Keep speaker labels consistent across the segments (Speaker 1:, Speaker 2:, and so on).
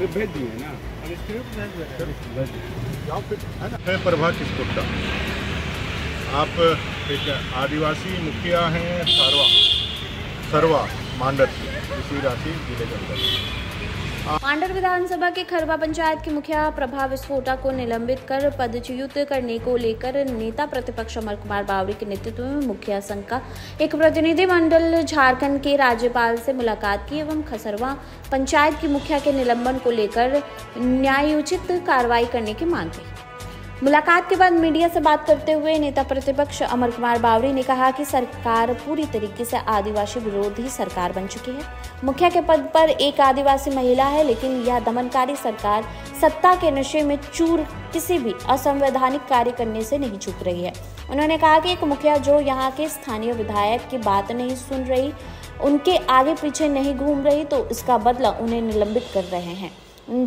Speaker 1: भेज दिए ना,
Speaker 2: मैं प्रभा किस्पोट्टा। आप एक आदिवासी मुखिया हैं सरवा मांडर इसी राशि जिले के अंदर।
Speaker 3: मांडर विधानसभा के खरवा पंचायत की मुखिया प्रभा विस्फोटा को निलंबित कर पदच्युत करने को लेकर नेता प्रतिपक्ष अमर कुमार बावरी के नेतृत्व में मुखिया संघ का एक प्रतिनिधि मंडल झारखंड के राज्यपाल से मुलाकात की एवं खसरवा पंचायत की मुखिया के निलंबन को लेकर न्यायोचित कार्रवाई करने की मांग की। मुलाकात के बाद मीडिया से बात करते हुए नेता प्रतिपक्ष अमर कुमार बावरी ने कहा कि सरकार पूरी तरीके से आदिवासी विरोधी सरकार बन चुकी है। मुखिया के पद पर एक आदिवासी महिला है, लेकिन यह दमनकारी सरकार सत्ता के नशे में चूर किसी भी असंवैधानिक कार्य करने से नहीं चूक रही है। उन्होंने कहा कि एक मुखिया जो यहाँ के स्थानीय विधायक की बात नहीं सुन रही, उनके आगे पीछे नहीं घूम रही, तो इसका बदला उन्हें निलंबित कर रहे हैं,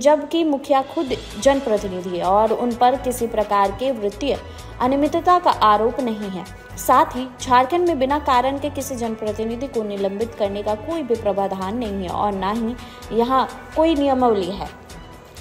Speaker 3: जबकि मुखिया खुद जनप्रतिनिधि है और उन पर किसी प्रकार के वित्तीय अनियमितता का आरोप नहीं है। साथ ही झारखंड में बिना कारण के किसी जनप्रतिनिधि को निलंबित करने का कोई भी प्रावधान नहीं है और न ही यहाँ कोई नियमावली है।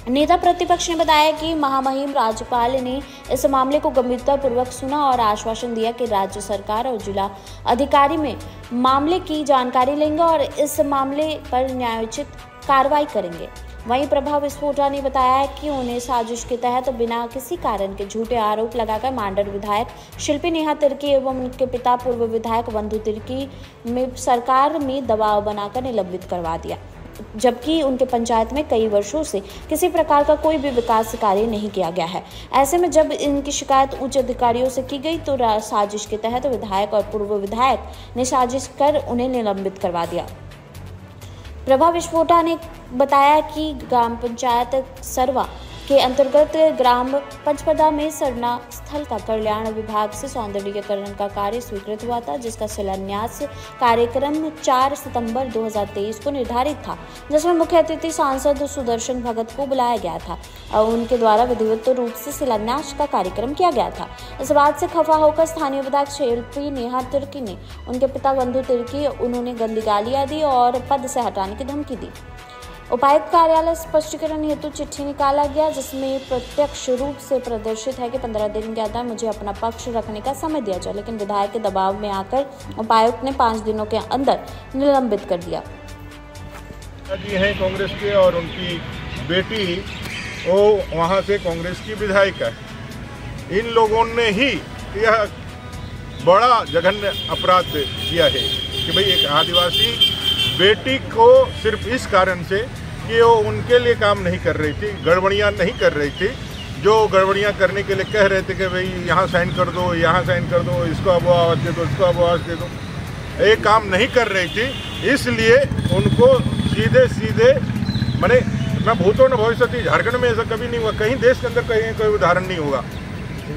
Speaker 3: नेता प्रतिपक्ष ने बताया कि महामहिम राज्यपाल ने इस मामले को गंभीरतापूर्वक सुना और आश्वासन दिया कि राज्य सरकार और जिला अधिकारी में मामले की जानकारी लेंगे और इस मामले पर न्यायोचित कार्रवाई करेंगे। वहीं प्रभा विस्फोटा ने बताया कि उन्हें साजिश के तहत बिना किसी कारण के झूठे आरोप लगाकर मांडर विधायक शिल्पी नेहा तिर्की एवं उनके पिता पूर्व विधायक बंधु तिर्की में सरकार में दबाव बनाकर निलंबित करवा दिया, जबकि उनके पंचायत में कई वर्षों से किसी प्रकार का कोई भी विकास कार्य नहीं किया गया है। ऐसे में जब इनकी शिकायत उच्च अधिकारियों से की गई तो साजिश के तहत विधायक और पूर्व विधायक ने साजिश कर उन्हें निलंबित करवा दिया। प्रभा विस्फोटा ने बताया कि ग्राम पंचायत सरवा के अंतर्गत ग्राम पंचपदा में सरना स्थल का कल्याण विभाग से सौंदर्यीकरण का कार्य स्वीकृत हुआ था, जिसका शिलान्यास कार्यक्रम 4 सितंबर 2023 को निर्धारित था, जिसमें मुख्य अतिथि सांसद सुदर्शन भगत को बुलाया गया था और उनके द्वारा विधिवत रूप से शिलान्यास का कार्यक्रम किया गया था। इस बात से खफा होकर स्थानीय विधायक शिल्पी नेहा तिर्की ने उनके पिता बंधु तिर्की उन्होंने गंदी गालियां दी और पद से हटाने की धमकी दी। उपायुक्त कार्यालय स्पष्टीकरण हेतु चिट्ठी निकाला गया, जिसमें प्रत्यक्ष रूप से प्रदर्शित है कि 15 दिन के अंदर मुझे अपना पक्ष रखने का समय दिया जाए, लेकिन विधायक के दबाव में आकर उपायुक्त ने 5 दिनों के अंदर निलंबित कर दिया।
Speaker 2: जी हैं कांग्रेस के और उनकी बेटी वो वहाँ से कांग्रेस की विधायक है। इन लोगों ने ही यह बड़ा जघन्य अपराध किया है कि भाई एक आदिवासी बेटी को सिर्फ इस कारण से कि वो उनके लिए काम नहीं कर रही थी, गड़बड़ियाँ नहीं कर रही थी, जो गड़बड़ियाँ करने के लिए कह रहे थे कि भाई यहाँ साइन कर दो, यहाँ साइन कर दो, इसको अब आवाज़ दे दो, इसको अब आवाज़ दे दो, ये काम नहीं कर रही थी। इसलिए उनको सीधे सीधे मैंने मैं भूतो न भविष्यति, झारखंड में ऐसा कभी नहीं हुआ, कहीं देश के अंदर कहीं कोई उदाहरण नहीं होगा।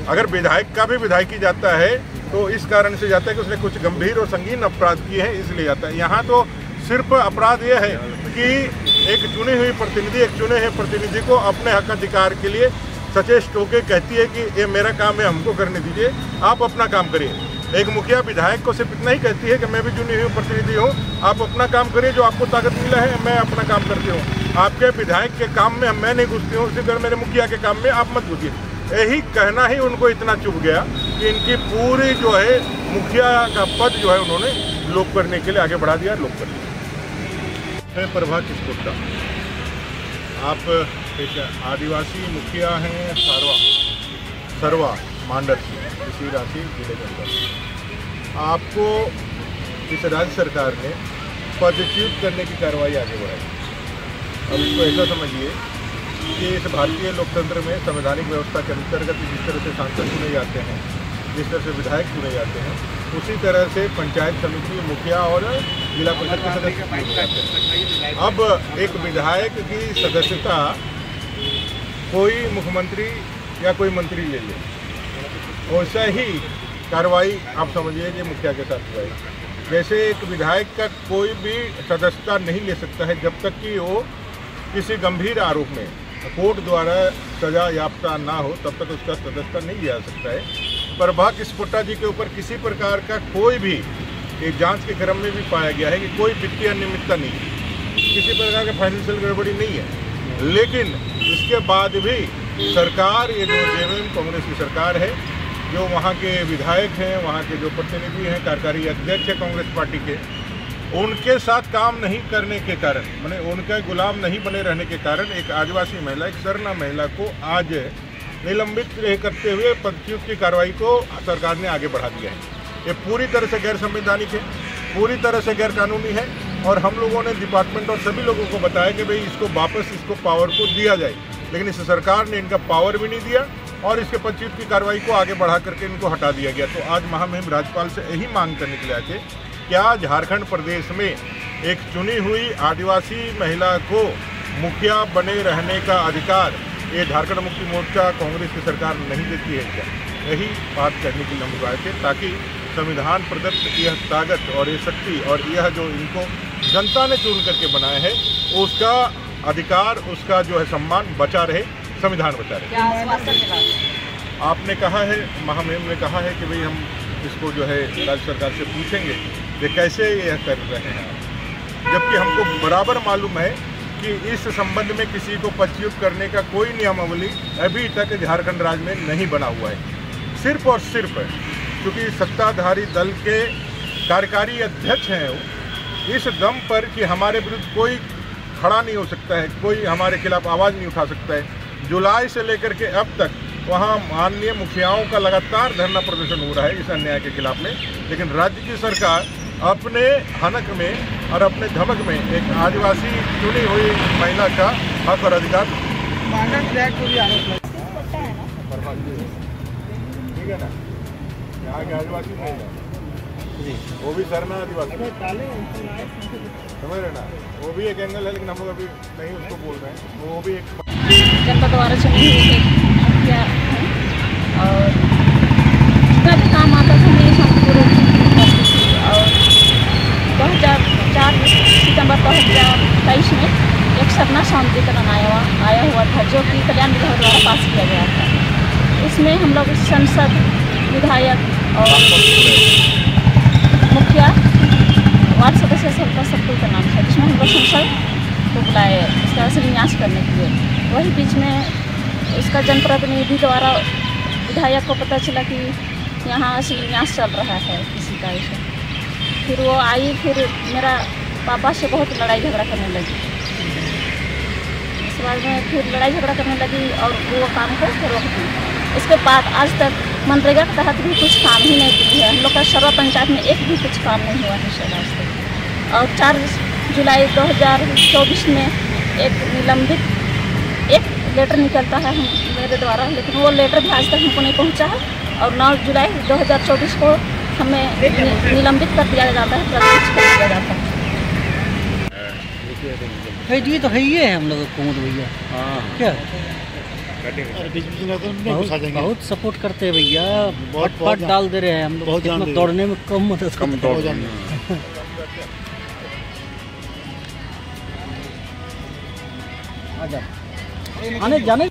Speaker 2: अगर विधायक का भी विधायकी जाता है तो इस कारण से जाता है कि उसने कुछ गंभीर और संगीन अपराध किए हैं, इसलिए जाता है। यहाँ तो सिर्फ अपराध यह है कि एक चुनी हुई प्रतिनिधि एक चुने हुए प्रतिनिधि को अपने हक अधिकार के लिए सचेष्ट होकर कहती है कि ये मेरा काम है, हमको करने दीजिए, आप अपना काम करिए। एक मुखिया विधायक को सिर्फ इतना ही कहती है कि मैं भी चुनी हुई प्रतिनिधि हूँ, आप अपना काम करिए, जो आपको ताकत मिला है मैं अपना काम करती हूँ, आपके विधायक के काम में मैं नहीं घुसती हूँ, इसी तरह मेरे मुखिया के काम में आप मत घुसिए। यही कहना ही उनको इतना चुभ गया कि इनकी पूरी जो है मुखिया का पद जो है उन्होंने लोप करने के लिए आगे बढ़ा दिया, लोप कर लिया। मैं प्रभा किस्पोट्टा। आप एक आदिवासी मुखिया हैं सरवा मांडर इसी राशि जिले के अंदर। आपको इस राज्य सरकार ने पदच्युत करने की कार्रवाई आगे बढ़ाई। अब इसको ऐसा समझिए कि इस भारतीय लोकतंत्र में संवैधानिक व्यवस्था के अंतर्गत जिस तरह से सांसद चुने जाते हैं, जिस तरह से विधायक चुने जाते हैं, उसी तरह से पंचायत समिति मुखिया और जिला परिषद के सदस्य चुने जाते हैं। अब एक विधायक की सदस्यता कोई मुख्यमंत्री या कोई मंत्री ले ले, वैसा ही कार्रवाई आप समझिए कि मुखिया के साथ हुआ है। जैसे एक विधायक का कोई भी सदस्यता नहीं ले सकता है जब तक कि वो किसी गंभीर आरोप में कोर्ट द्वारा सजा याफ्ता ना हो, तब तक उसका सदस्यता नहीं लिया जा सकता है। प्रभा किस्पोट्टा जी के ऊपर किसी प्रकार का कोई भी एक जांच के क्रम में भी पाया गया है कि कोई वित्तीय अनियमितता नहीं है, किसी प्रकार का फाइनेंशियल गड़बड़ी नहीं है। लेकिन इसके बाद भी सरकार, ये जो जेएमएम कांग्रेस की सरकार है, जो वहाँ के विधायक हैं, वहाँ के जो प्रतिनिधि हैं, कार्यकारी अध्यक्ष हैं कांग्रेस पार्टी के, उनके साथ काम नहीं करने के कारण, माने उनका गुलाम नहीं बने रहने के कारण एक आदिवासी महिला, एक सरना महिला को आज निलंबित करते हुए पदच्युत की कार्रवाई को सरकार ने आगे बढ़ा दिया है। ये पूरी तरह से गैर संवैधानिक है, पूरी तरह से गैर कानूनी है, और हम लोगों ने डिपार्टमेंट और सभी लोगों को बताया कि भाई इसको वापस, इसको पावर को दिया जाए, लेकिन इस सरकार ने इनका पावर भी नहीं दिया और इसके पदच्युत की कार्रवाई को आगे बढ़ा करके इनको हटा दिया गया। तो आज महामहिम राज्यपाल से यही मांग करने के लिए आए थे, क्या झारखंड प्रदेश में एक चुनी हुई आदिवासी महिला को मुखिया बने रहने का अधिकार ये झारखंड मुक्ति मोर्चा कांग्रेस की सरकार नहीं देती है क्या? यही बात करने के लिए हम आए थे, ताकि संविधान प्रदत्त यह ताकत और ये शक्ति और यह जो इनको जनता ने चुन करके बनाया है, उसका अधिकार, उसका जो है सम्मान बचा रहे, संविधान बचा रहे। आपने कहा है, महामहिम ने कहा है कि भाई हम इसको जो है राज्य सरकार से पूछेंगे कि कैसे यह कर रहे हैं, जबकि हमको बराबर मालूम है कि इस संबंध में किसी को पदच्युत करने का कोई नियमावली अभी तक झारखंड राज्य में नहीं बना हुआ है। सिर्फ और सिर्फ क्योंकि सत्ताधारी दल के कार्यकारी अध्यक्ष हैं वो, इस दम पर कि हमारे विरुद्ध कोई खड़ा नहीं हो सकता है, कोई हमारे खिलाफ आवाज़ नहीं उठा सकता है। जुलाई से लेकर के अब तक वहाँ माननीय मुखियाओं का लगातार धरना प्रदर्शन हो रहा है इस अन्याय के खिलाफ में, लेकिन राज्य की सरकार अपने हनक में और अपने धमक में एक आदिवासी चुनी हुई महिला का हक और अधिकार, ठीक है ना, यहाँ के आदिवासी महिला, वो भी सरना आदिवासी, समझ रहे ना, वो भी एक एंगल है, लेकिन हम लोग अभी नहीं उसको बोल रहे हैं। वो भी एक
Speaker 3: जनता द्वारा चुनी हुई एक मुखिया है, और जितना भी काम आता था मेरे साथ पूरे करती थी। और 2004 सितंबर 2023 में एक सरना सौंदर्यीकरण आया हुआ था, जो कि कल्याण विभाग द्वारा पास किया गया था। इसमें हम लोग सांसद, विधायक और मुखिया, वार्ड सदस्य सबको का नाम था, जिसमें हम लोग संसद को बुलाए इसका शिलान्यास करने के लिए। वही बीच में इसका जनप्रतिनिधि द्वारा विधायक को पता चला कि यहाँ शिलान्यास चल रहा है किसी का ऐसा, फिर वो आई, फिर मेरा पापा से बहुत लड़ाई झगड़ा करने लगी। इस बार में फिर लड़ाई झगड़ा करने लगी और वो काम को रोक दी। इसके बाद आज तक मनरेगा के तहत भी कुछ काम ही नहीं की है। हम लोग का सर्वा पंचायत में एक भी कुछ काम नहीं हुआ है सर आज तक। और 4 जुलाई 2024 में एक निलंबित एक लेटर निकलता है मेरे द्वारा, लेकिन वो लेटर भी आज तक हमको नहीं पहुंचा है। और 9 जुलाई 2024 को हमें निलंबित कर दिया जाता है, प्रदर्शित कर दिया जाता है।
Speaker 1: ये तो है ही है हम लोग कुमुद भैया, क्या बहुत सपोर्ट करते हैं भैया, बहुत डाल दे रहे हैं हम लोग, दौड़ने में कम मदद आने जाने